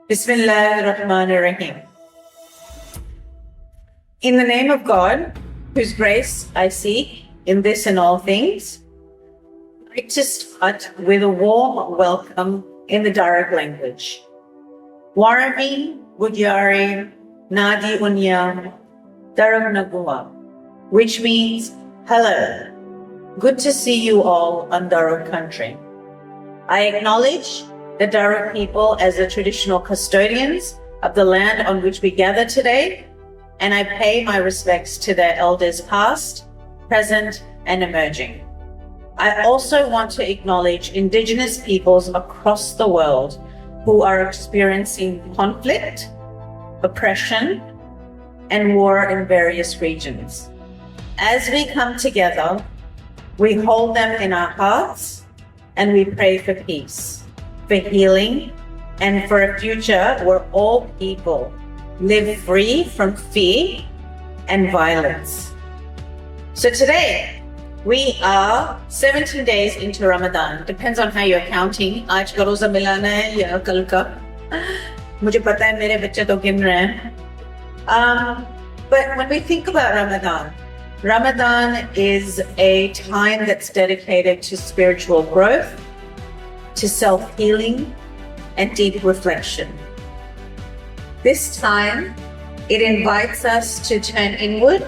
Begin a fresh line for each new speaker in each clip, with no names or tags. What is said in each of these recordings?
Bismillahirrahmanirrahim. In the name of God, whose grace I seek in this and all things, I'd like to start with a warm welcome in the Darug language. Warami Budyari Nadi Unya Darug Nagua, which means hello. Good to see you all on Darug country. I acknowledge the Darug people as the traditional custodians of the land on which we gather today, and I pay my respects to their elders past, present, and emerging. I also want to acknowledge Indigenous peoples across the world who are experiencing conflict, oppression, and war in various regions. As we come together, we hold them in our hearts and we pray for peace, for healing, and for a future where all people live free from fear and violence. So today, we are 17 days into Ramadan. Depends on how you're counting. आज का रोजा मिलाना है या कल का? मुझे पता है मेरे बच्चे तो गिन रहे हैं. But when we think about Ramadan, Ramadan is a time that's dedicated to spiritual growth, to self-healing, and deep reflection. This time, it invites us to turn inward,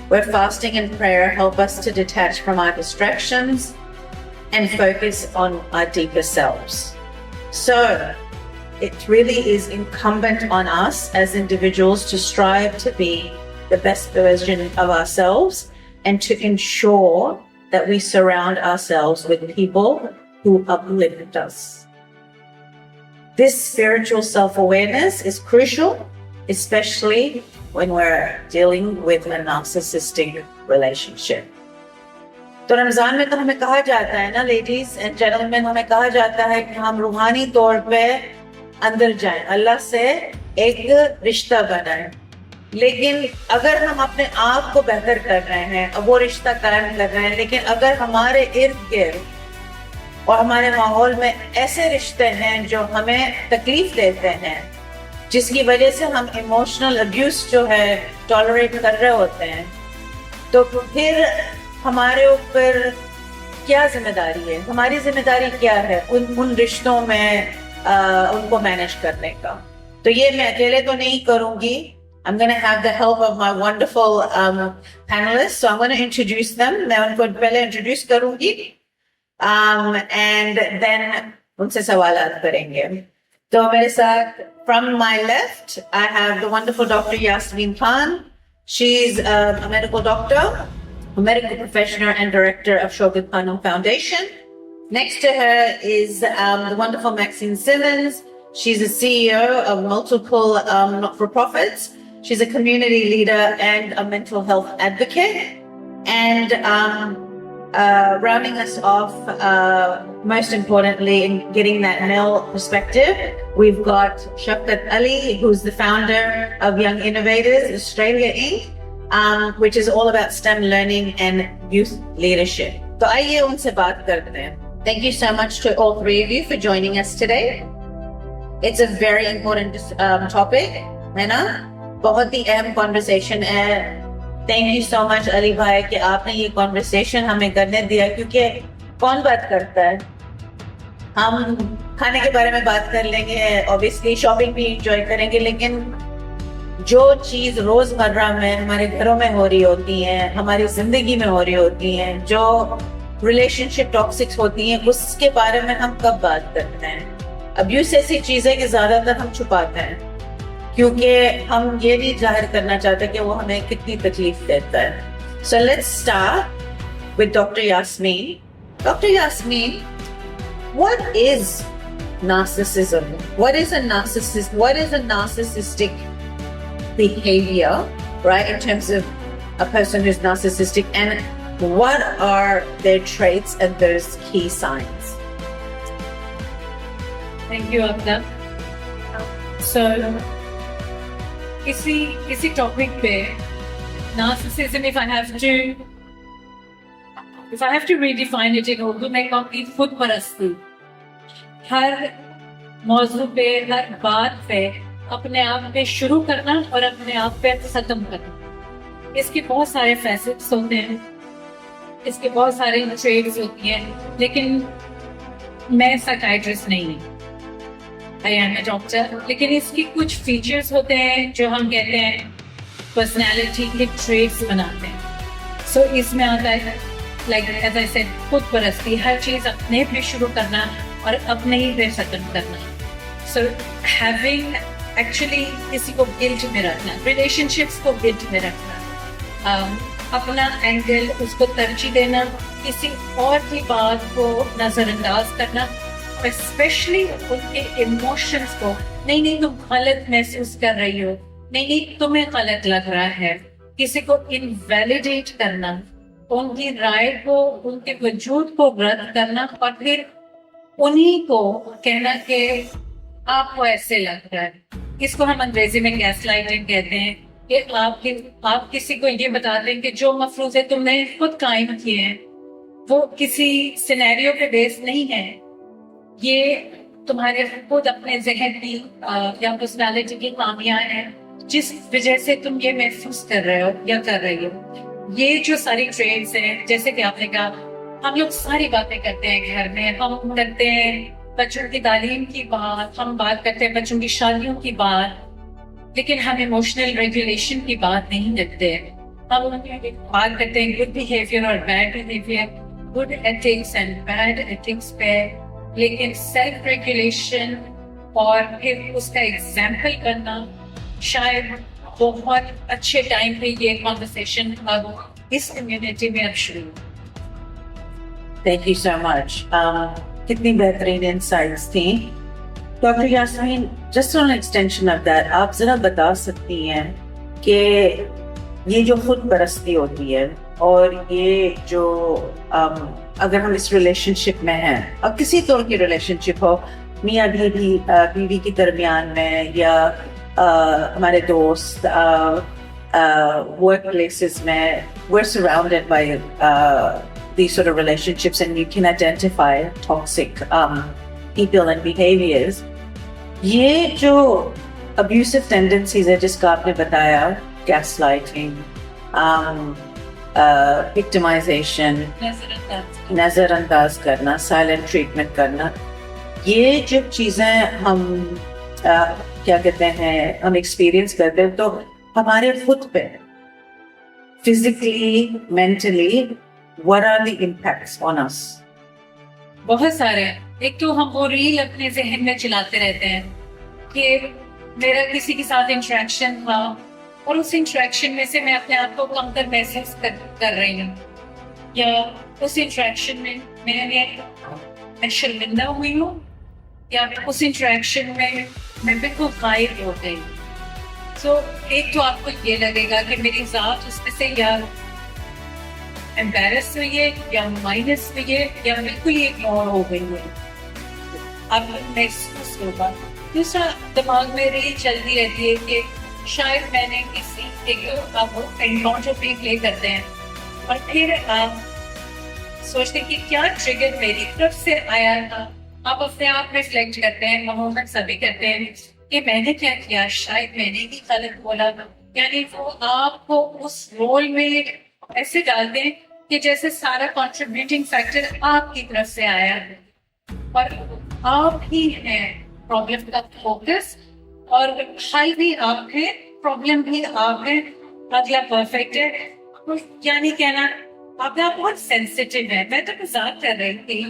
where fasting and prayer help us to detach from our distractions and focus on our deeper selves. So, it really is incumbent on us as individuals to strive to be the best version of ourselves and to ensure that we surround ourselves with people who uplift us. This spiritual self-awareness is crucial, especially when we're dealing with a narcissistic relationship. तो रमजान में तो हमें कहा जाता है ना, ladies and gentleman, हमें कहा जाता है कि हम रूहानी तौर पे अंदर जाएं, अल्लाह से एक रिश्ता बनाएं. लेकिन अगर हम अपने आप को बेहतर कर रहे हैं, अब वो रिश्ता कायम कर रहे हैं, लेकिन अगर हमारे इर्द गिर्द और हमारे माहौल में ऐसे रिश्ते हैं जो हमें तकलीफ देते हैं, जिसकी वजह से हम इमोशनल अब्यूज जो है टॉलरेट कर रहे होते हैं, तो फिर हमारे ऊपर क्या जिम्मेदारी है? हमारी जिम्मेदारी क्या है उन रिश्तों में उनको मैनेज करने का? तो ये मैं अकेले तो नहीं करूंगी. I'm going to have the help of my wonderful panelists. So I'm going to introduce them. मैं उनको पहले introduce करूंगी, and then उनसे सवालात करेंगे. तो मेरे साथ, from my left, I have the wonderful Dr. Yasmin Khan. She's a medical doctor, a medical professional, and director of Shogun Khanum Foundation. Next to her is the wonderful Maxine Simmons. She's a CEO of multiple not-for-profits. She's a community leader and a mental health advocate. And rounding us off, most importantly, in getting that male perspective, we've got Shafkat Ali, who's the founder of Young Innovators Australia Inc., which is all about STEM learning and youth leadership. So आइए उनसे बात करते हैं. Thank you so much to all three of you for joining us today. It's a very important topic, है ना? बहुत ही अहम conversation है. Thank you so much Ali भाई कि आपने ये conversation हमें करने दिया, क्योंकि कौन बात करता है? हम खाने के बारे में बात कर लेंगे, obviously shopping भी enjoy करेंगे, लेकिन जो चीज रोजमर्रा में हमारे घरों में हो रही होती है, हमारी जिंदगी में हो रही होती है, जो रिलेशनशिप टॉक्सिक्स होती हैं, उसके बारे में हम कब बात करते हैं? अब्यूज ऐसी चीजें कि ज्यादातर हम छुपाते हैं, क्योंकि हम ये नहीं जाहिर करना चाहते कि वो हमें कितनी तकलीफ देता है. So let's start with Dr. Yasmin. Dr. Yasmin, what is narcissism? What is a narcissist? What is a narcissistic behavior, right, in terms of a person who's narcissistic, and what are their traits and those key signs?
Thank you, Abda. So, इसी topic पे narcissism, if I have to redefine it in Urdu, मैं कहूँगी खुद परस्ती. हर موضوع پہ ہر بات پہ اپنے آپ پہ شروع کرنا اور اپنے آپ پہ ختم کرنا. اس کے بہت سارے فیسٹس ہوتے ہیں, اس کے بہت سارے ٹریڈز ہوتی ہیں, لیکن میں سائیکائٹرسٹ نہیں ہوں, آئی ایم اے ڈاکٹر. لیکن اس کی کچھ فیچرز ہوتے ہیں جو ہم کہتے ہیں پرسنالٹی کے ٹریٹس بناتے ہیں. سو اس میں آتا ہے لائک ایز آئی سیڈ خود پرستی, ہر چیز اپنے پہ شروع کرنا اور اپنے ہی پہ ختم کرنا. سو ہیونگ ایکچولی کسی کو گلٹ میں رکھنا, ریلیشن شپس کو گلٹ میں رکھنا, اپنا اینگل اس کو ترجیح دینا, کسی اور کی بات کو نظر انداز کرنا, اور اسپیشلی ان کے ایموشنس کو, نہیں تم غلط محسوس کر رہی ہو, نہیں تمہیں غلط لگ رہا ہے, کسی کو انویلیڈیٹ کرنا, ان کی رائے کو, ان کے وجود کو رد کرنا, اور پھر انہیں کو کہنا کہ آپ کو ایسے لگ رہا ہے. اس کو ہم انگریزی میں گیس لائٹنگ کہتے ہیں, کہ آپ کسی کو یہ بتاتے ہیں کہ جو مفروضے تم نے خود قائم کیے ہیں وہ کسی سینیریو پہ بیس نہیں ہے, یہ تمہارے خود اپنے ذہن کی یا پرسنالٹی کی خامیاں ہیں جس وجہ سے تم یہ محسوس کر رہے ہو یا کر رہی ہو. یہ جو ساری ٹریڈس ہیں, جیسے کہ آپ نے کہا, ہم لوگ ساری باتیں کرتے ہیں گھر میں, ہم کرتے ہیں بچوں کی تعلیم کی بات, ہم بات کرتے ہیں بچوں کی شادیوں کی بات, لیکن ہم ایموشنل ریگولیشن کی بات نہیں کرتے. ہم بات کرتے ہیں گڈ بیہیویئر اور bad behaviour, good ethics and bad ethics پہ, لیکن سیلف ریگولیشن اور پھر اس کا ایگزامپل کرنا شاید بہت اچھے ٹائم پہ یہ کانورسیشن اب اس کمیونٹی میں اب شروع.
تھینک یو سو مچ. کتنی بہترین انسائٹس تھیں doctor Yasmin. Just on extension of that, آپ ذرا بتا سکتی ہیں کہ یہ جو خود پرستی ہوتی ہے اور یہ جو اگر ہم اس ریلیشن شپ میں ہیں, اور کسی طور کی ریلیشن شپ ہو, میاں بیوی کے درمیان میں, یا ہمارے دوست, ورک پلیسز میں, we're surrounded by these sort of relationships and you can identify toxic people and behaviors. یہ جو abusive tendencies ہے جس کا آپ نے بتایا, gaslighting, victimization, نظر انداز کرنا, سائلنٹ ٹریٹمنٹ کرنا, یہ جب چیزیں ہم کیا کہتے ہیں ہم ایکسپیرئنس کرتے ہیں تو ہمارے خود پہ physically, mentally, what are the impacts on us؟
بہت سارے. ایک تو ہم وہ ریل اپنے ذہن میں چلاتے رہتے ہیں کہ میرا کسی کے ساتھ انٹریکشن تھا اور اس انٹریکشن میں سے میں اپنے آپ کو کمتر محسوس کر رہی ہوں, یا اس انٹریکشن میں میں شرمندہ ہوئی ہوں, یا اس انٹریکشن میں میں بالکل غائب ہو گئی. سو ایک تو آپ کو یہ لگے گا کہ میری ذات اس میں سے یا امبیرس ہوئی ہے, یا مائنس ہوئی ہے, یا بالکل ہی اگنور ہو گئی ہے, آپ محسوس ہوگا. دوسرا, دماغ میں ریل چلتی رہتی ہے کہ شاید میں نے کسی ایک آپ انکاؤنٹر پہ پلے کرتے ہیں اور پھر آپ سوچتے ہیں کہ کیا ٹریگر میری طرف سے آیا تھا. آپ اپنے آپ ریفلیکٹ کرتے ہیں, عموماً سبھی کرتے ہیں کہ میں نے کیا کیا, شاید میں نے ہی غلط بولا. یعنی وہ آپ کو اس رول میں ایسے ڈالتے ہیں کہ جیسے سارا کنٹریبیوٹنگ فیکٹر آپ کی طرف سے آیا ہے اور آپ ہی ہیں پرابلم کا فوکس, اور حل بھی آپ ہیں, پرابلم بھی آپ ہیں, اگلا پرفیکٹ ہے. یعنی کہنا آپ بہت سینسیٹیو ہے. میں تو مذاق کر رہی تھی,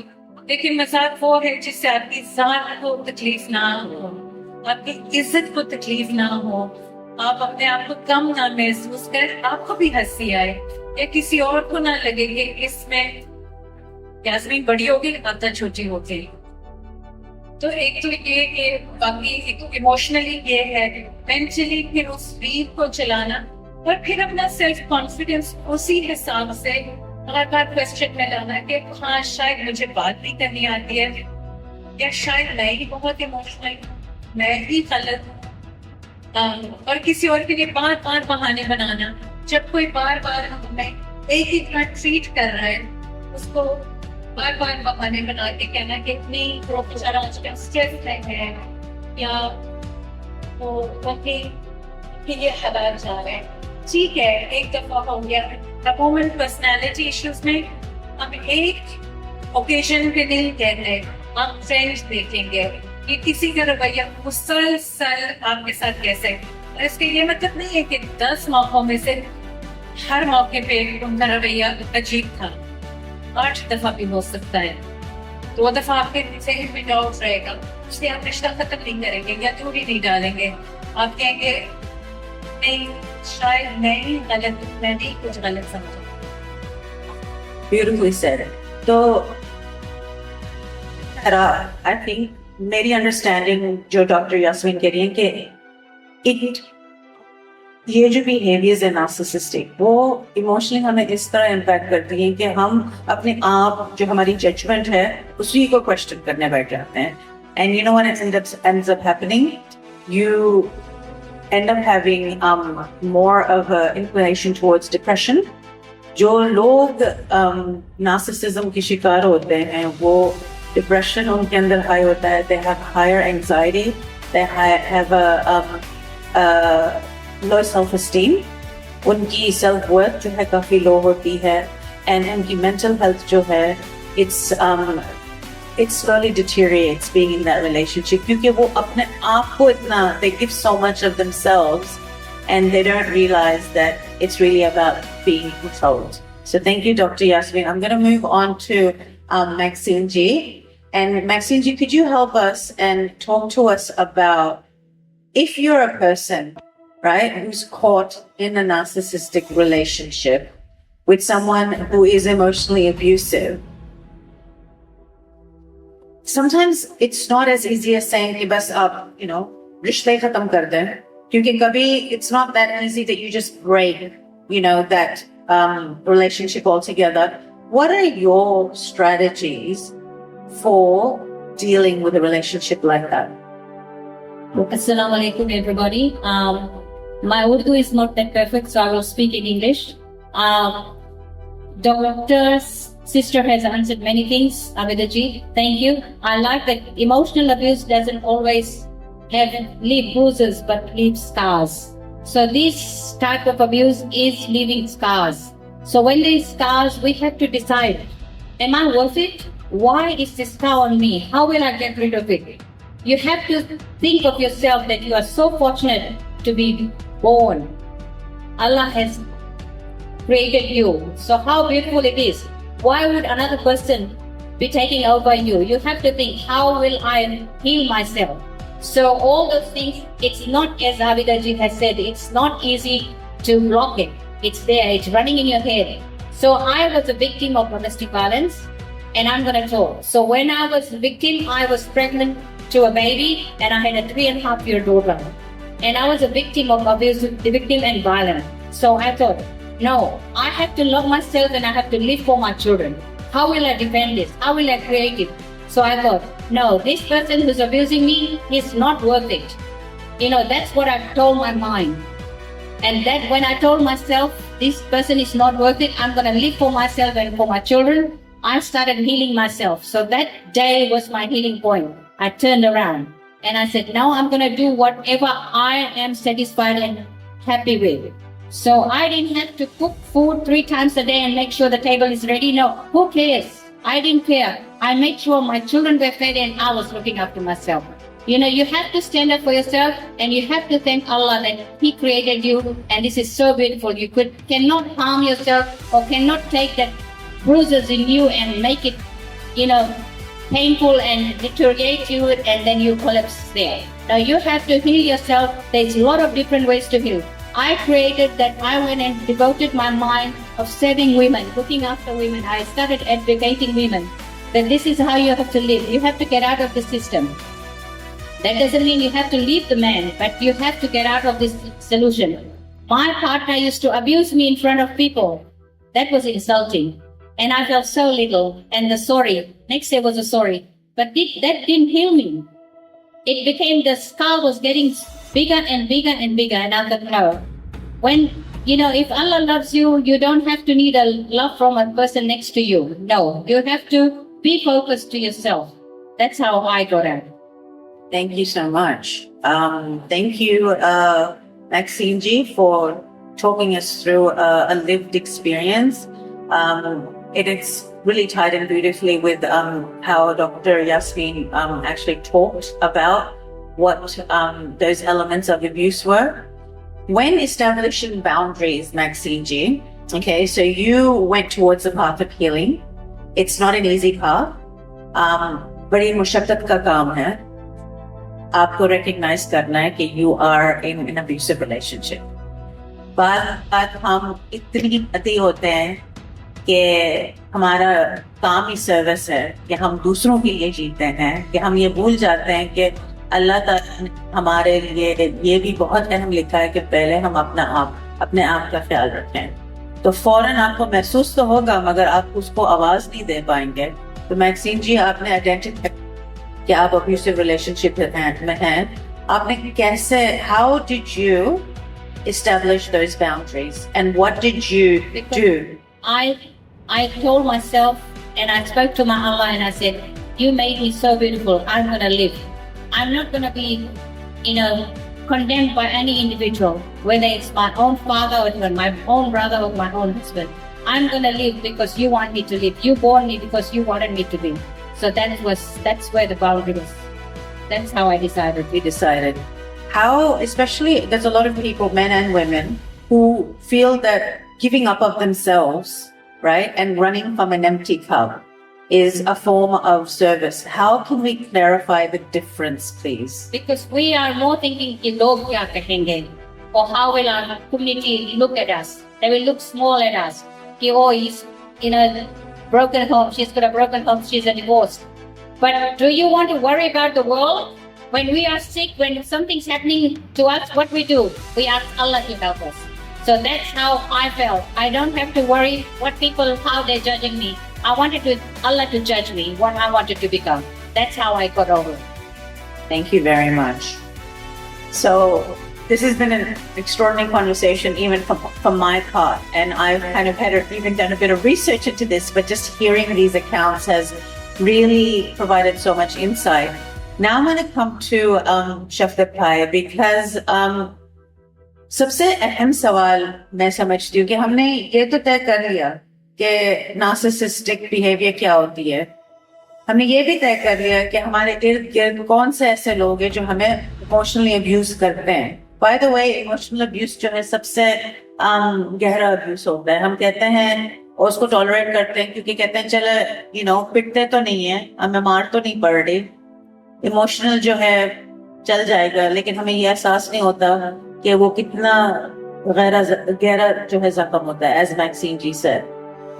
لیکن مذاق وہ ہے جس سے آپ کی ذات کو تکلیف نہ ہو, آپ کی عزت کو تکلیف نہ ہو, آپ اپنے آپ کو کم نہ محسوس کریں, آپ کو بھی ہنسی آئے یا کسی اور کو نہ لگے کہ اس میں یاسمین بڑی ہوگی, عادت چھوٹی ہوگی. تو ایک تو یہ کہ باقی ایموشنلی یہ ہے, مینٹلی پھر اس ریل کو چلانا, اور پھر اپنا سیلف کانفیڈینس اسی حساب سے ہر بار کوشچن میں لانا کہ ہاں شاید مجھے بات نہیں کرنی آتی ہے, یا شاید میں ہی بہت ایموشنل, میں ہی غلط, اور کسی اور کے لیے بار بار بہانے بنانا. جب کوئی بار بار ہمیں ایک ہی طرح ٹریٹ کر رہا ہے, اس کو बार बार बहाने बना के कहना कि इतनी प्रोफेसर आजकल स्ट्रेस है या वो वही कि ये हालात जा रहे हैं। ठीक है, एक दफा हो गया। द मोमेंट पर्सनालिटी इश्यूज में हम एक ओकेजन पे नहीं कह रहे, हम फ्रेंड्स देखेंगे कि किसी का रवैया मुसलसल आपके साथ कैसे। और इसके ये मतलब नहीं है कि 10 मौकों में से हर मौके पे उनका रवैया अजीब था। 8 दफा भी हो सकता है, 2 दफा आपके जहन में डाउट रहेगा, इसलिए आप रिश्ता खत्म नहीं करेंगे या दूरी नहीं डालेंगे। आप कहेंगे नहीं, शायद नहीं गलत, मैं नहीं कुछ गलत समझा।
Beautifully said. तो I think मेरी अंडरस्टैंडिंग जो डॉक्टर यास्मीन कह रही है कि ये जो बिहेवियर्स है नार्सिसिस्टिक, वो इमोशनली हमें इस तरह इम्पैक्ट करती हैं कि हम अपने आप जो हमारी जजमेंट है उसी को क्वेश्चन करने बैठ जाते हैं। And you know what ends up happening, you end up having more of an inclination towards depression. जो लोग नार्सिसिज्म की शिकार होते हैं वो डिप्रेशन उनके अंदर हाई होता है, they have higher anxiety, they have a low self esteem, उनकी सेल्फ वर्थ जो है काफी लो होती है, एंड उनकी मेंटल हेल्थ जो है it slowly deteriorates being in that relationship, क्योंकि वो अपने आप को इतना they give so much of themselves and they don't realize that it's really about being controlled. So thank you, Dr. Yasmin. I'm going to move on to Maxine G. And Maxine G, could you help us and talk to us about if you're a person, right, who's caught in a narcissistic relationship with someone who is emotionally abusive. Sometimes it's not as easy as saying कि बस आप, you know, रिश्ते खत्म कर दें, क्योंकि कभी it's not that easy that you just break, you know, that relationship altogether. What are your strategies for dealing with a relationship like that?
Assalamu alaikum, everybody. My Urdu is not that perfect, so I will speak in English. Doctor's sister has answered many things, Abidaji. Thank you. I like that emotional abuse doesn't always leave bruises, but leave scars. So this type of abuse is leaving scars. So when there is scars, we have to decide, am I worth it? Why is this scar on me? How will I get rid of it? You have to think of yourself that you are so fortunate to be born. Allah has created you. So how beautiful it is. Why would another person be taking over you? You have to think, how will I heal myself? So all those things, it's not, as Abidaji has said, it's not easy to block it. It's there, it's running in your head. So I was a victim of domestic violence, and I'm going to talk. So when I was a victim, I was pregnant to a baby, and I had a 3.5-year daughter. And I was a victim of abuse, victim and violence. So I thought, no, I have to love myself and I have to live for my children. How will I defend this? How will I create it? So I thought, no, this person who's abusing me is not worth it. You know, that's what I told my mind. And that when I told myself, this person is not worth it, I'm going to live for myself and for my children, I started healing myself. So that day was my healing point. I turned around and I said, now I'm going to do whatever I am satisfied and happy with. So I didn't have to cook food 3 times a day and make sure the table is ready. No, who cares? I didn't care. I made sure my children were fed and I was looking after myself. You know, you have to stand up for yourself and you have to thank Allah that He created you, and this is so beautiful. You cannot harm yourself or cannot take that bruises in you and make it, you know, painful and deteriorate you, and then you collapse there. Now you have to heal yourself. There's a lot of different ways to heal. I created that. I went and devoted my mind of saving women, looking after women. I started advocating women that this is how you have to live. You have to get out of the system. That doesn't mean you have to leave the man, but you have to get out of this solution. My partner used to abuse me in front of people. That was insulting. And I felt so little. And the sorry, next day was a sorry. But that didn't heal me. It became, the scar was getting bigger and bigger and bigger. And I thought, no. When, you know, if Allah loves you, you don't have to need a love from a person next to you. No, you have to Be focused to yourself. That's how I got out.
Thank you so much. Thank you, Maxine Ji, for talking us through a lived experience. It is really tied in beautifully with how Dr. Yasmin actually talked about what those elements of abuse were. When establishing boundaries, Maxine Ji, okay, so you went towards the path of healing. It's not an easy path. बड़ी मुशक्कत का काम है. आपको recognize करना है कि you are in an abusive relationship. बात हम इतनी अति होते हैं कि हमारा काम ही सर्विस है, कि हम दूसरों के लिए जीते हैं, कि हम ये भूल जाते हैं कि अल्लाह ताला ने हमारे लिए ये भी बहुत अहम लिखा है कि पहले हम अपने आप का ख्याल रखें. तो फौरन आपको महसूस तो होगा, मगर आप उसको आवाज नहीं दे पाएंगे. तो मैक्सीन जी, आपने आइडेंटिफाई कि आप अब्यूसिव रिलेशनशिप में हैं. आपने कैसे, how did you establish those boundaries and what did you do?
I told myself and I spoke to my Allah and I said, you made me so beautiful. I'm going to live. I'm not going to be, condemned by any individual, whether it's my own father or my own brother or my own husband. I'm going to live because you want me to live. You born me because you wanted me to be. So that's where the boundary was. That's how I decided.
We decided. How, especially, there's a lot of people, men and women, who feel that giving up of themselves, right, and running from an empty cup is a form of service. How can we clarify the difference, please?
Because we are more thinking, ki log kya kahenge, or how will our community look at us? They will look small at us. Ki, oh, he's in a broken home, she's got a broken home, she's a divorced. But do you want to worry about the world? When we are sick, when something's happening to us, what we do? We ask Allah to help us. So that's how I felt. I don't have to worry what people, how they're judging me. I wanted Allah to judge me, what I wanted to become. That's how I got over it.
Thank you very much. So this has been an extraordinary conversation, even from my part. And I've kind of even done a bit of research into this, but just hearing these accounts has really provided so much insight. Now I'm going to come to Shafqat Bhai, because सबसे अहम सवाल मैं समझती हूँ कि हमने ये तो तय कर लिया कि नार्सिसिस्टिक बिहेवियर क्या होती है. हमने ये भी तय कर लिया कि हमारे इर्द गिर्द कौन से ऐसे लोग हैं जो हमें इमोशनली अब्यूज करते हैं. By the way, emotional abuse जो है सबसे गहरा अब्यूज होता है. हम कहते हैं और उसको टॉलरेट करते हैं क्योंकि कहते हैं चलो पिटते तो नहीं है, हमें मार तो नहीं पड़ रही, इमोशनल जो है चल जाएगा. लेकिन हमें ये एहसास नहीं होता कि वो कितना गहरा जो है जख्म होता है, एज मैक्सीन जी से.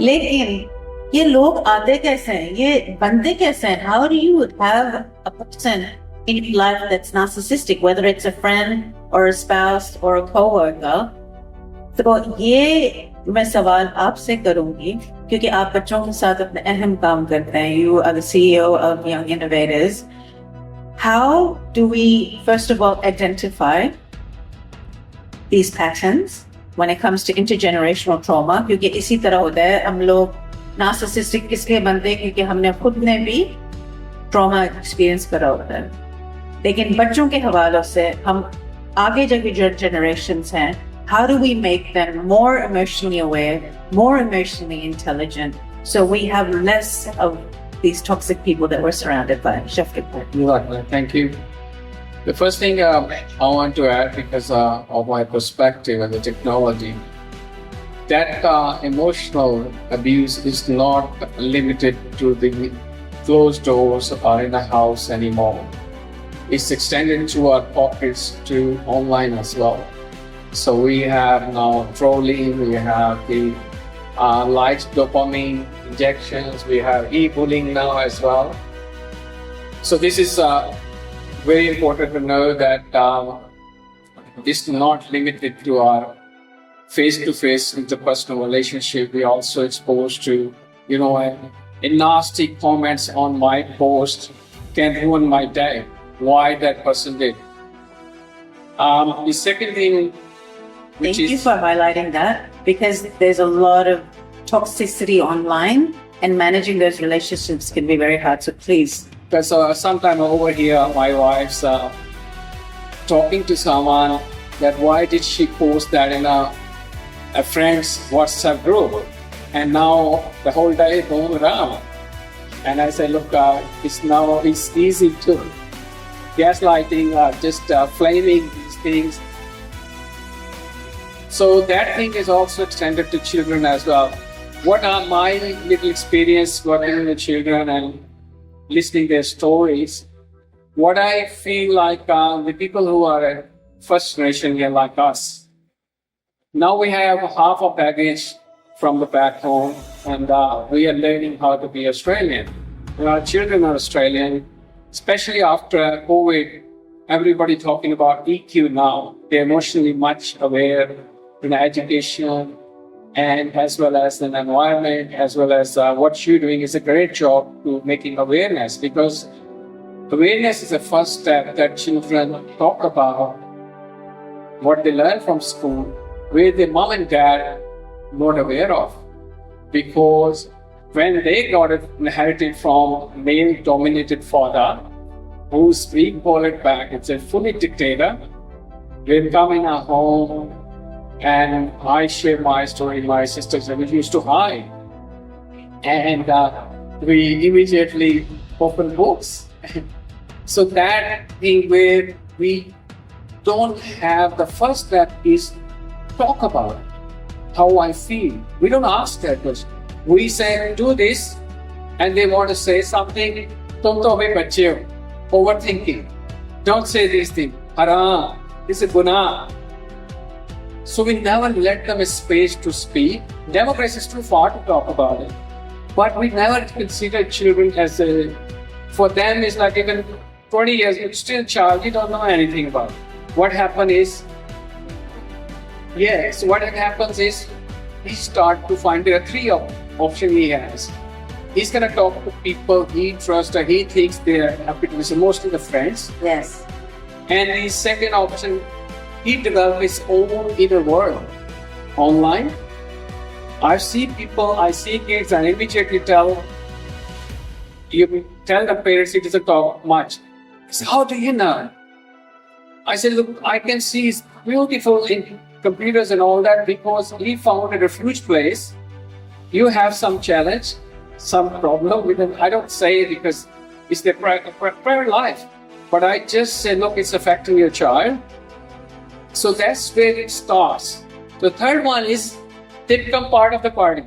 लेकिन ये लोग आते कैसे हैं, ये बनते कैसे हैं? How do you have a person in life that's narcissistic, whether it's a friend और अ स्पाउस और अ कोवर्कर? तो ये मैं सवाल आपसे करूंगी क्योंकि आप बच्चों के साथ अपने अहम काम करते हैं. You are the CEO of young innovators. How do we, first of all, identify these patterns when it comes to intergenerational trauma? क्योंकि इसी तरह होता है. हम लोग नार्सिसिस्टिक किसलिए बनते हैं? क्योंकि हमने खुद ने भी ट्रॉमा एक्सपीरियंस करा होता है. लेकिन बच्चों के हवालों से हम आगे जो generations हैं, how do we make them more emotionally aware, more emotionally intelligent, so we have less of these toxic people that we're surrounded by? Shafqat.
Thank you. The first thing I want to add, because of my perspective and the technology, that emotional abuse is not limited to the closed doors or in a house anymore. It's extended to our pockets, to online as well. So we have now trolling, we have the likes, dopamine injections, we have e-bullying now as well. So this is very important to know that it's not limited to our face-to-face interpersonal relationship. We also exposed to, a nasty comments on my post can ruin my day. Why that person did. The second thing,
Thank you for highlighting that, because there's a lot of toxicity online and managing those relationships can be very hard. So please.
Because sometime over here, my wife's talking to someone that why did she post that in a friend's WhatsApp group, and now the whole day going around. And I said, look, it's easy to gaslighting, just flaming these things. So that thing is also extended to children as well. What are my little experience working with children and listening their stories? What I feel like the people who are first generation here like us, now we have half a baggage from the back home, and we are learning how to be Australian. Our children are Australian, especially after COVID. Everybody talking about EQ now. They're emotionally much aware in education, and as well as an environment, as well as what you're doing is a great job to making awareness, because awareness is the first step that children talk about what they learn from school, where their mom and dad not aware of. Because when they got it inherited from male-dominated father, who's being called back, it's a fully dictator. They come in our home, and I share my story. My sisters, we used to hide, and we immediately open books. So that thing where we don't have the first step is talk about how I feel. We don't ask that question. We say, do this, and they want to say something. Tum to abhi bacche ho. Overthinking. Don't say these things. Haram. This is guna. So we never let them a space to speak. Democracy is too far to talk about it. But we never consider children as for them it's like even 20 years, it's still a child, you don't know anything about it. What happens is, what happens is, he start to find there are three options he has. He's going to talk to people he trusts or he thinks they're happy to listen, mostly the friends.
Yes.
And the second option, he develops his own inner world online. I see kids, and immediately tell the parents he doesn't talk much. He said, how do you know? I said, look, I can see he's beautiful in computers and all that because he found a refuge place. You have some challenge, some problem with him. I don't say it because it's their private life, but I just say, look, it's affecting your child. So that's where it starts. The third one is they become part of the party.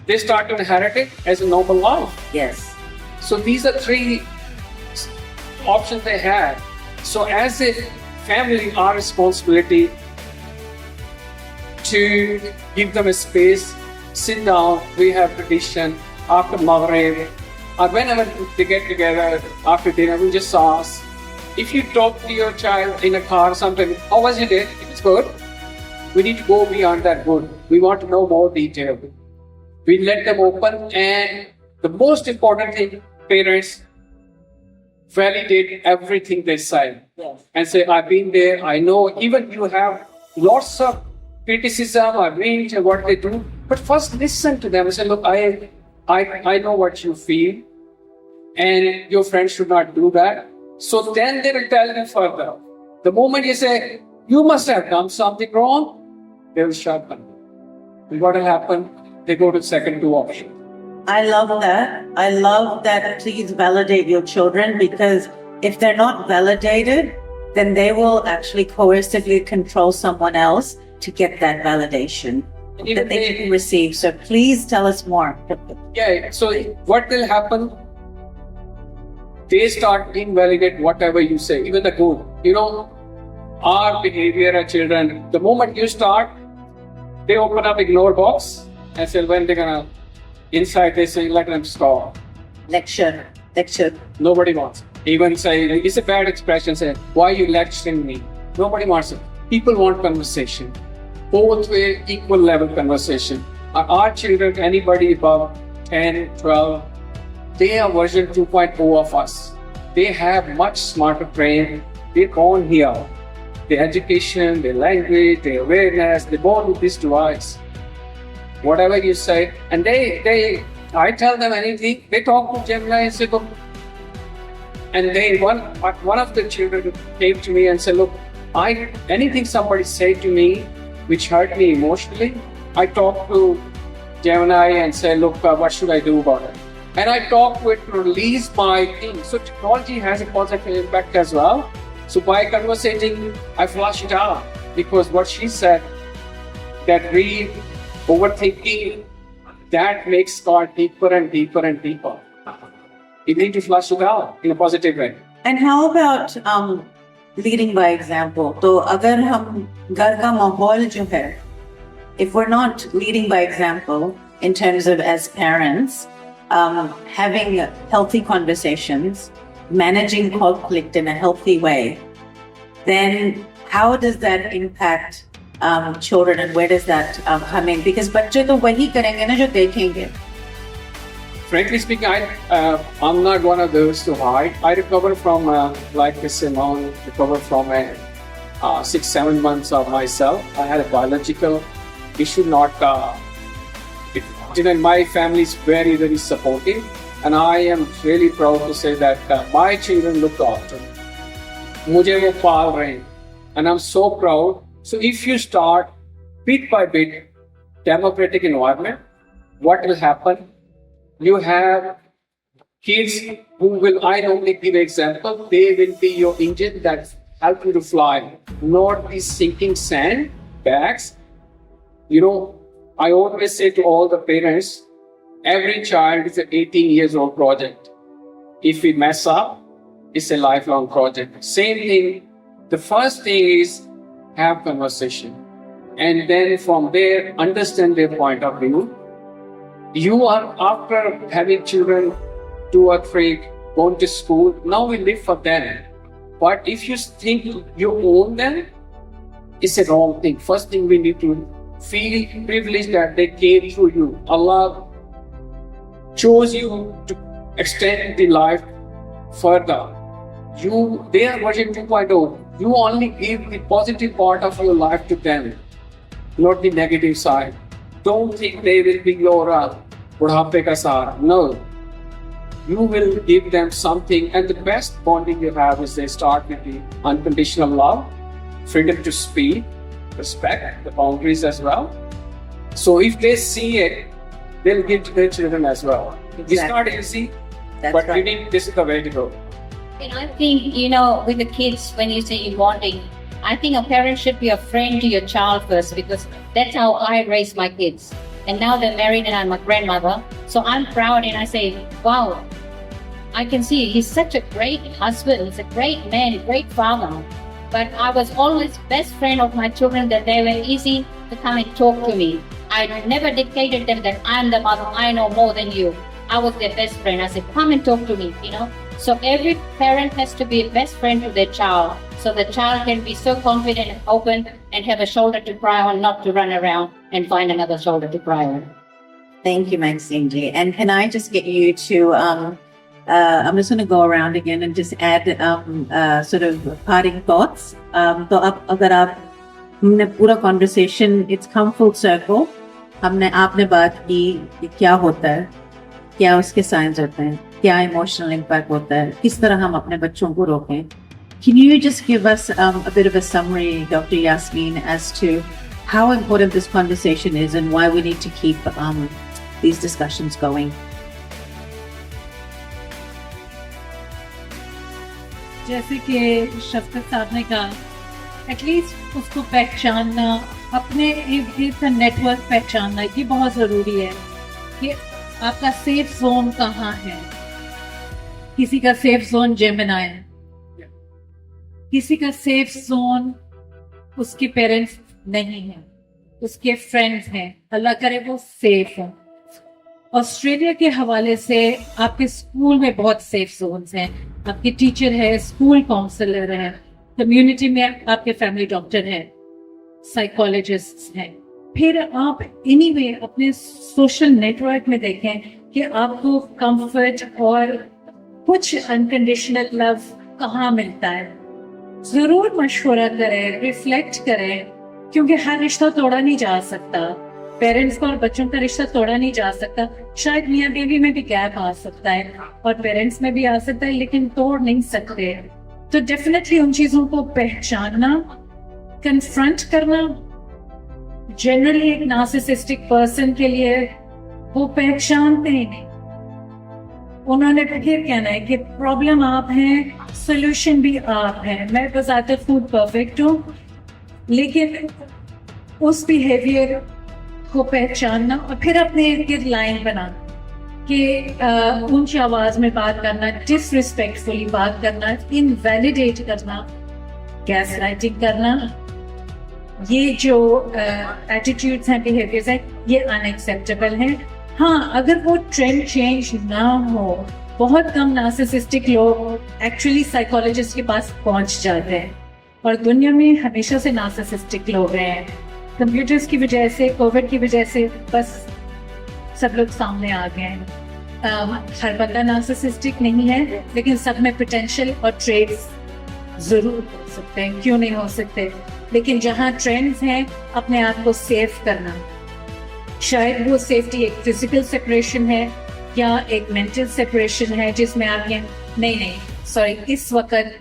They start to inherit it as a normal life.
Yes.
So these are three options they have. So as a family, our responsibility to give them a space, sit down. We have tradition after Maghrib, or whenever they get together after dinner, we just ask. If you talk to your child in a car or something, how was your day? It's good. We need to go beyond that good. We want to know more detail. We let them open, and the most important thing, parents validate everything they say.
Yes.
And say, I've been there, I know. Even you have lots of criticism or range of what they do, but first listen to them and say, look, I know what you feel, and your friends should not do that. So then they will tell you further. The moment you say, you must have done something wrong, they will shut down. And what will happen? They go to the second two options.
I love that. I love that. Please validate your children, because if they're not validated, then they will actually coercively control someone else to get that validation that they can receive. So please tell us more.
Yeah, so what will happen? They start invalidate whatever you say, even the good. You know, our behavior as children, the moment you start, they open up ignore box and say, when they're gonna, inside they say, let them stop.
Lecture.
Nobody wants it. Even say, it's a bad expression, say, why are you lecturing me? Nobody wants it. People want conversation. Both way, equal level conversation. Our children, anybody above 10, 12, they are version 2.0 of us. They have much smarter brain. They're born here. Their education, their language, their awareness, they're born with this device. Whatever you say, and they I tell them anything. They talk to Gemini and say, look, and they one of the children came to me and said, look, anything somebody said to me which hurt me emotionally, I talk to Gemini and say, look, what should I do about it? And I talk to it to release my thing. So technology has a positive impact as well. So by conversating, I flush it out because what she said, that overthinking, that makes God deeper and deeper and deeper. You need to flush it out in a positive way.
And how about leading by example? तो अगर हम घर का माहौल जो है, if we're not leading by example in terms of as parents, having healthy conversations, managing conflict in a healthy way, then how does that impact children and where does that come in? Because बच्चे तो वही करेंगे ना जो देखेंगे.
Frankly speaking, I'm not one of those to hide. I recovered from, like Simone, recovered from 6-7 months of myself. I had a biological issue, my family is very, very supportive. And I am really proud to say that my children look after me. मुझे वो पाल रहे हैं. And I'm so proud. So if you start bit by bit, democratic environment, what will happen? You have kids who will, I only give an example, they will be your engine that help you to fly, not these sinking sand bags. I always say to all the parents, every child is an 18 years old project. If we mess up, it's a lifelong project. Same thing, the first thing is have conversation. And then from there, understand their point of view. You are, after having children, 2 or 3, going to school, now we live for them. But if you think you own them, it's a wrong thing. First thing we need to feel privileged that they came through you. Allah chose you to extend the life further. They are version 2.0. You only give the positive part of your life to them, not the negative side. Don't think they will be your budhape ka sahara. No. You will give them something, and the best bonding you have is they start with the unconditional love, freedom to speak, respect, the boundaries as well. So if they see it, they'll give to their children as well.
Exactly.
It's not easy,
That's
but
right.
this is the way to go.
And I think, with the kids, when you say you're bonding, I think a parent should be a friend to your child first, because that's how I raised my kids. And now they're married and I'm a grandmother. So I'm proud and I say, wow, I can see he's such a great husband. He's a great man, great father. But I was always best friend of my children, that they were easy to come and talk to me. I never dictated them that I'm the mother, I know more than you. I was their best friend. I said, come and talk to me, So every parent has to be a best friend to their child, so the child can be so confident and open and have a shoulder to cry on, not to run around and find another shoulder to cry on.
Thank you, Maxine Ji. And can I just get you to, I'm just going to go around again and just add sort of parting thoughts. तो अब अगर आप हमने पूरा conversation, it's come full circle. आपने बात की कि क्या होता है, क्या उसके signs होते हैं, क्या emotional impact होता है, किस तरह हम अपने बच्चों को रोकें. Can you just give us a bit of a summary, Dr. Yasmin, as to how important this conversation is and why we need to keep these discussions going?
जैसे कि शफकत साहब ने कहा, एटलीस्ट उसको पहचानना, अपने एक नेटवर्क पहचानना, ये बहुत ज़रूरी है कि आपका सेफ जोन कहाँ है. किसी का सेफ जोन जेमिनी है, किसी का सेफ जोन उसके पेरेंट्स नहीं है, उसके फ्रेंड्स हैं. अल्लाह करे वो सेफ हो. ऑस्ट्रेलिया के हवाले से आपके स्कूल में बहुत सेफ जोन्स हैं. आपके टीचर है, स्कूल काउंसलर है, कम्युनिटी में आपके फैमिली डॉक्टर है, साइकोलॉजिस्ट हैं. फिर आप एनीवे अपने सोशल नेटवर्क में देखें कि आपको कंफर्ट और कुछ अनकंडीशनल लव कहाँ मिलता है. जरूर मशवरा करें, रिफ्लेक्ट करें, क्योंकि हर रिश्ता तोड़ा नहीं जा सकता. पेरेंट्स का और बच्चों का रिश्ता तोड़ा नहीं जा सकता। शायद मियाँ बीवी में भी गैप आ सकता है और पेरेंट्स में भी आ सकता है, लेकिन तोड़ नहीं सकते। तो डेफिनेटली उन चीजों को पहचानना, कन्फ्रंट करना, जनरली एक नार्सिसिस्टिक पर्सन के लिए वो पहचानते ही नहीं। उन्होंने फिर कहना है कि प्रॉब्लम आप हैं, सोल्यूशन भी आप हैं। मैं बजाते खुद परफेक्ट हूँ, लेकिन उस बिहेवियर को पहचानना और फिर अपने इर्द गिर्द लाइन बनाना कि ऊंची आवाज में बात करना, डिसरिस्पेक्टफुली बात करना, इनवैलिडेट करना, गैस लाइटिंग करना, ये जो एटीट्यूड्स हैं, बिहेवियर्स हैं, ये अनएक्सेप्टेबल हैं। हाँ, अगर वो ट्रेंड चेंज ना हो, बहुत कम नार्सिसिस्टिक लोग एक्चुअली साइकोलॉजिस्ट के पास पहुंच जाते हैं और दुनिया में हमेशा से नार्सिसिस्टिक लोग रहे हैं। कंप्यूटर्स की वजह से, कोविड की वजह से बस सब लोग सामने आ गए हैं। हर बंदा नार्सिसिस्टिक नहीं है, लेकिन सब में पोटेंशियल और ट्रेड्स जरूर हो सकते हैं, क्यों नहीं हो सकते। लेकिन जहाँ ट्रेंड्स हैं, अपने आप को सेफ करना, शायद वो सेफ्टी एक फिजिकल सेपरेशन है या एक मेंटल सेपरेशन है, जिसमें आप ये नहीं सॉरी, इस वक्त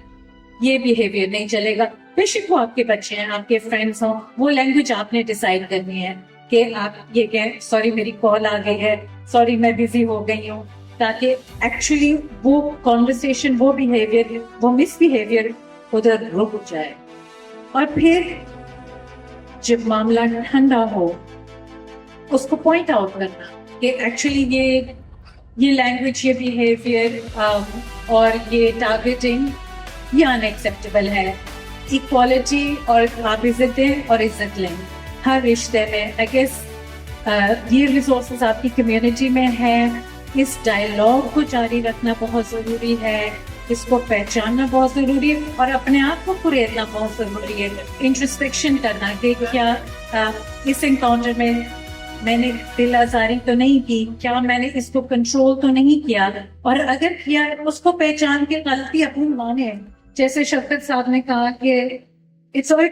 ये बिहेवियर नहीं चलेगा। बेशक वो आपके बच्चे हैं, आपके फ्रेंड्स हों, वो लैंग्वेज आपने डिसाइड करनी है कि आप ये कहें, सॉरी मेरी कॉल आ गई है, सॉरी मैं बिजी हो गई हूँ, ताकि एक्चुअली वो कॉन्वर्सेशन, वो बिहेवियर, वो मिसबिहेवियर उधर रुक जाए। और फिर जब मामला ठंडा हो, उसको पॉइंट आउट करना कि एक्चुअली ये लैंग्वेज, ये बिहेवियर और ये टारगेटिंग ये अनएक्सेप्टेबल है। इक्वालिटी और आप इज्जत दें और इज्जत लें हर रिश्ते में। आई गेस ये रिसोर्सेज आपकी कम्युनिटी में है, इस डायलॉग को जारी रखना बहुत ज़रूरी है, इसको पहचानना बहुत ज़रूरी है और अपने आप को कुरेदना बहुत ज़रूरी है। इंट्रोस्पेक्शन करना कि क्या इस एनकाउंटर में मैंने दिल आजारी तो नहीं की, क्या मैंने इसको कंट्रोल तो नहीं किया, और अगर किया उसको पहचान के गलती अपनी माने। जैसे शफकत साहब ने कहा कि it's okay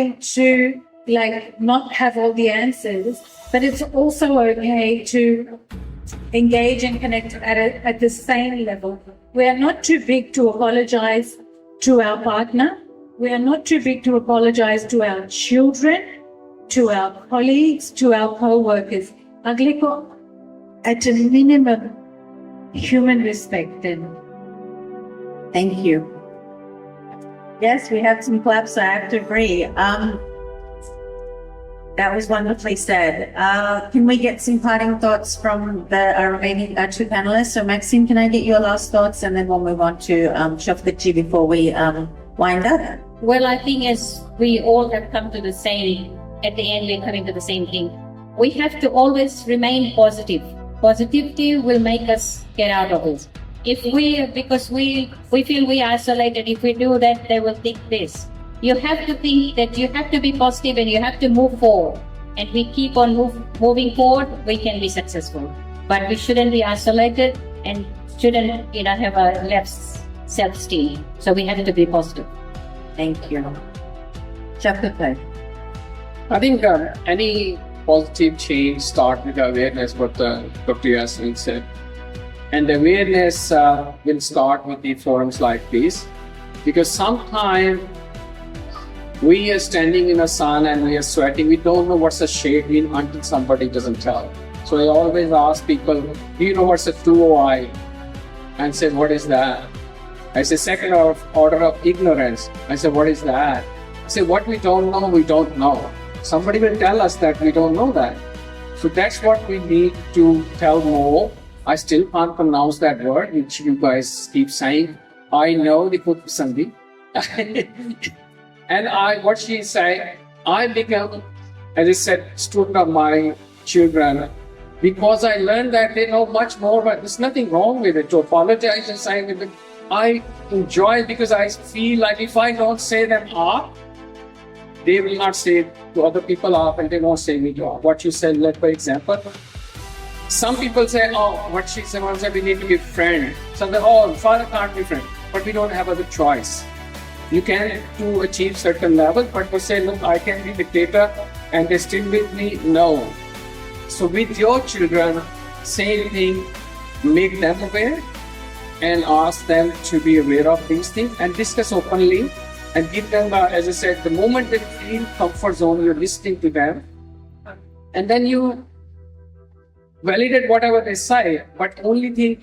to like not have all the answers, but it's also okay to engage and connect at the same level. We are not too big to apologize to our partner. We are not too big to apologize to our children, to our colleagues, to our co-workers. Agle ko at a minimum human respect then.
Thank you. Yes, we have some claps. I have to agree. That was wonderfully said. Can we get some parting thoughts from the remaining two panelists? So Maxine, can I get your last thoughts, and then we'll move on to Shafqatji before we wind up?
Well, I think as we all have come to the same, at the end we're coming to the same thing. We have to always remain positive. Positivity will make us get out of it. If because we feel we are isolated, if we do that, they will think this. You have to think that you have to be positive and you have to move forward. And we keep on moving forward, we can be successful. But we shouldn't be isolated and shouldn't have a less self-esteem. So we have to be positive.
Thank you. Shafqat.
I think any positive change starts with awareness, what Dr. Yasmin said. And the awareness will start with the forums like this. Because sometimes we are standing in the sun and we are sweating. We don't know what's the shade mean until somebody doesn't tell. So I always ask people, do you know what's a 2OI? And say, what is that? I say, second order of ignorance. I say, what is that? I say, what we don't know, we don't know. Somebody will tell us that we don't know that. So that's what we need to tell more. I still can't pronounce that word, which you guys keep saying. I know the Kutsandi. And what she said, I become, as I said, student of my children, because I learned that they know much more, but there's nothing wrong with it. To apologize and say with it, I enjoy it because I feel like if I don't say them off, they will not say to other people off, and they won't say me to off. What you said, like for example, some people say, oh, what she said, we need to be friends. So they, oh, father can't be friend, but we don't have other choice. You can to achieve certain level, but to say, look, I can be dictator and they still with me, no. So with your children, same thing, make them aware and ask them to be aware of these things and discuss openly and give them, as I said, the moment they feel comfort zone, you're listening to them. And then you validate whatever they say, but only think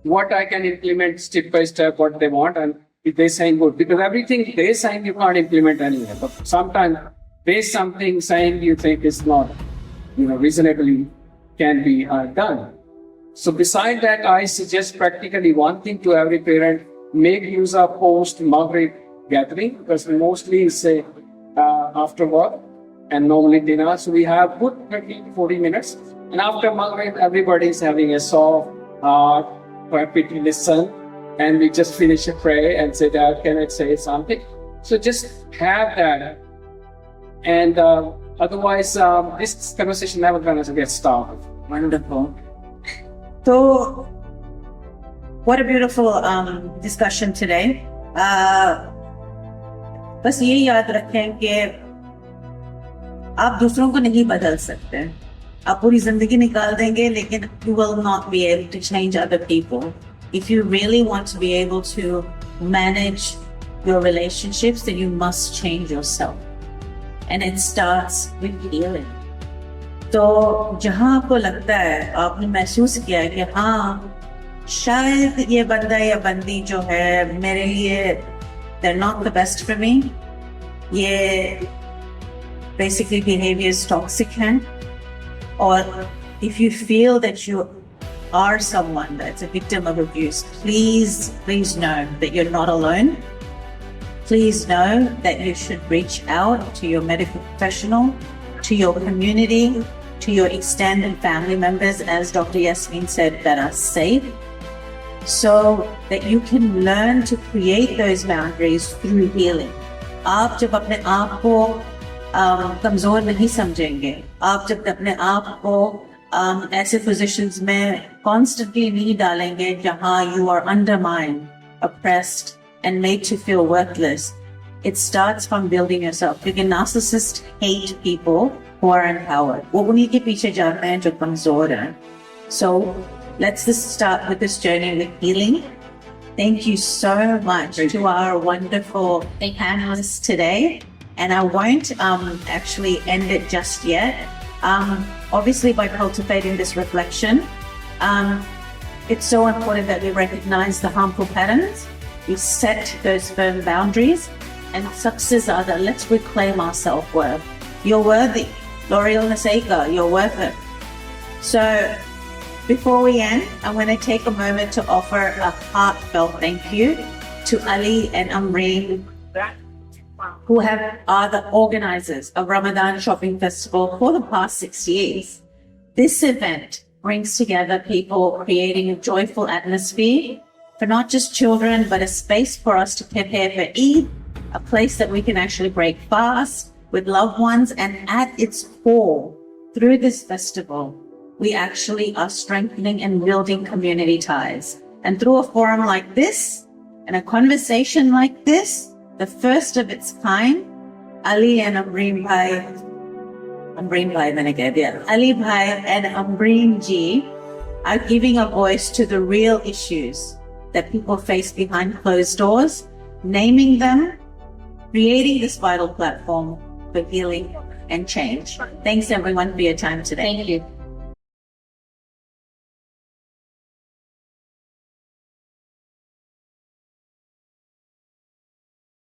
what I can implement step by step, what they want, and if they saying good. Because everything they saying you can't implement anywhere. But sometimes there's something saying you think is not, reasonably can be done. So beside that, I suggest practically one thing to every parent: make use of post-Maghrib gathering, because mostly it's after work and normally dinner. So we have good 30 to 40 minutes. And after Maghrib, everybody is having a soft heart, happy to listen. And we just finish a prayer and say, Dad, can I say something? So just have that. And otherwise, this conversation never going to get started.
Wonderful. So, what a beautiful discussion today. बस ये याद रखें कि आप दूसरों को नहीं बदल सकते. आप पूरी जिंदगी निकाल देंगे, लेकिन you will not be able to change other people. If you really want to be able to manage your relationships, then you must change yourself. And it starts with healing. तो जहाँ आपको लगता है, आपने महसूस किया है कि हाँ, शायद ये बंदा या बंदी जो है मेरे लिए, they're not the best for me, ये basically behavior is toxic हैं, or if you feel that you are someone that's a victim of abuse, please know that you're not alone. Please know that you should reach out to your medical professional, to your community, to your extended family members, as Dr. Yasmin said, that are safe, so that you can learn to create those boundaries through healing. आप जब अपने आप को कमजोर नहीं समझेंगे, आप जब अपने आप को ऐसे positions में constantly नहीं डालेंगे जहाँ you are undermined, oppressed, and made to feel worthless, it starts from building yourself. Because narcissists hate people who are empowered. वो उन्हीं के पीछे जाते हैं जो कमजोर हैं. So let's just start with this journey with healing. Thank you so much to our wonderful panelists today. And I won't actually end it just yet. Obviously, by cultivating this reflection, it's so important that we recognize the harmful patterns, we set those firm boundaries, and success are that let's reclaim our self-worth. You're worthy. L'Oreal Naseka, you're worth it. So before we end, I'm going to take a moment to offer a heartfelt thank you to Ali and Ambreen, who are the organizers of Ramadan Shopping Festival for the past 6 years. This event brings together people creating a joyful atmosphere for not just children, but a space for us to prepare for Eid, a place that we can actually break fast with loved ones. And at its core, through this festival, we actually are strengthening and building community ties. And through a forum like this and a conversation like this, the first of its kind, Ali and Ambreen Bhai, Ali Bhai and Ambreen Ji are giving a voice to the real issues that people face behind closed doors, naming them, creating this vital platform for healing and change. Thanks everyone for your time today.
Thank you.